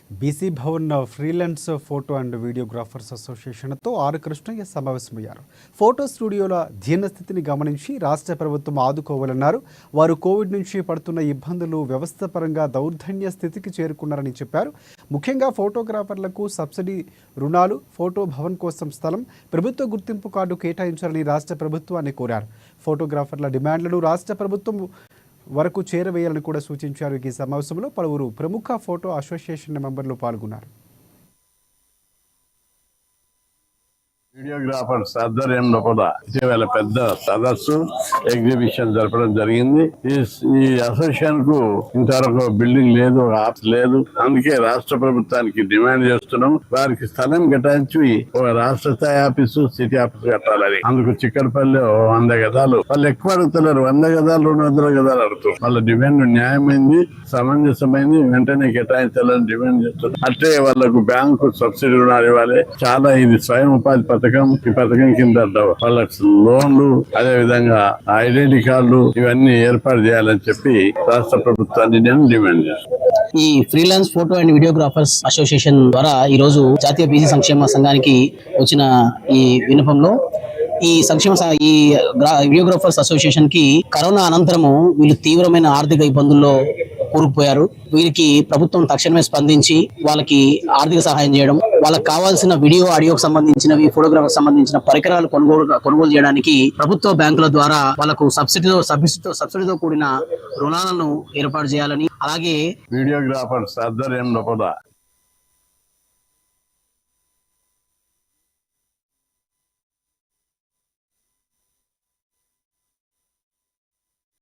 BC Bhavan freelance photo and videographers అసోసియేషన్తో R Krishnaiah సమావేశమయ్యారు. Photo స్టూడియోల దీనస్థితిని గమనించి రాష్ట్ర ప్రభుత్వం ఆదుకోవాలన్నారు. వారు కోవిడ్ నుంచి పడుతున్న ఇబ్బందులు వ్యవస్థపరంగా దౌర్జన్య స్థితికి చేరుకున్నారని చెప్పారు. ముఖ్యంగా ఫోటోగ్రాఫర్లకు సబ్సిడీ రుణాలు, ఫోటో భవన్ కోసం స్థలం, ప్రభుత్వ గుర్తింపు కార్డు కేటాయించాలని రాష్ట్ర ప్రభుత్వాన్ని కోరారు. ఫోటోగ్రాఫర్ల డిమాండ్లను రాష్ట్ర ప్రభుత్వం వరకు చేరవేయాలని కూడా సూచించారు. ఈ సమావేశంలో పలువురు ప్రముఖ ఫోటో అసోసియేషన్ మెంబర్లు పాల్గొన్నారు. వీడియోగ్రాఫర్స్ ఆధ్వర్యంలో కూడా ఇటీవల పెద్ద సదస్సు ఎగ్జిబిషన్ జరపడం జరిగింది. ఈ అసోసియేషన్ కు ఇంతవరకు బిల్డింగ్ లేదు, ఆఫీస్ లేదు. అందుకే రాష్ట్ర ప్రభుత్వానికి డిమాండ్ చేస్తున్నాం, వారికి స్థలం కేటాయించి ఒక రాష్ట్ర స్థాయి ఆఫీసు, సిటీ ఆఫీసు కట్టాలని. అందుకు చిక్కడపల్లి 100 గదాలు, వాళ్ళు ఎక్కువ అడుగుతున్నారు. 100 గదాలు 200 గదాలు అడుగుతారు. వాళ్ళ డిమాండ్ న్యాయమైంది, సమంజసమైంది, వెంటనే కేటాయించాలని డిమాండ్ చేస్తున్నారు. అంటే వాళ్ళకు బ్యాంకు సబ్సిడీ రుణాలు ఇవ్వాలి. చాలా ఇది స్వయం ఉపాధి పథకం. ఈ పథకం కింద వాళ్ళకి లోన్లు, అదే విధంగా ఐడెంటిటీ కార్డులు ఇవన్నీ ఏర్పాటు చేయాలని చెప్పి రాష్ట్ర ప్రభుత్వాన్ని నేను డిమాండ్ చేస్తాను. ఈ freelance photo and videographers association ద్వారా ఈ రోజు జాతీయ బీసీ సంక్షేమ సంఘానికి వచ్చిన ఈ విన్నపంలో ఈ వీడియోగ్రాఫర్స్ అసోసియేషన్ కి కరోనా అనంతరము వీళ్ళు తీవ్రమైన ఆర్థిక ఇబ్బందుల్లో కూరుకుపోయారు. వీరికి ప్రభుత్వం తక్షణమే స్పందించి వాళ్ళకి ఆర్థిక సహాయం చేయడం, వాళ్ళకి కావాల్సిన వీడియో, ఆడియోకి సంబంధించినవి, ఫోటోగ్రాఫర్ సంబంధించిన పరికరాలు కొనుగోలు చేయడానికి ప్రభుత్వ బ్యాంకుల ద్వారా వాళ్ళకు సబ్సిడీతో కూడిన రుణాలను ఏర్పాటు చేయాలని, అలాగే వీడియోగ్రాఫర్స్ ఆధ్వర్యంలో కూడా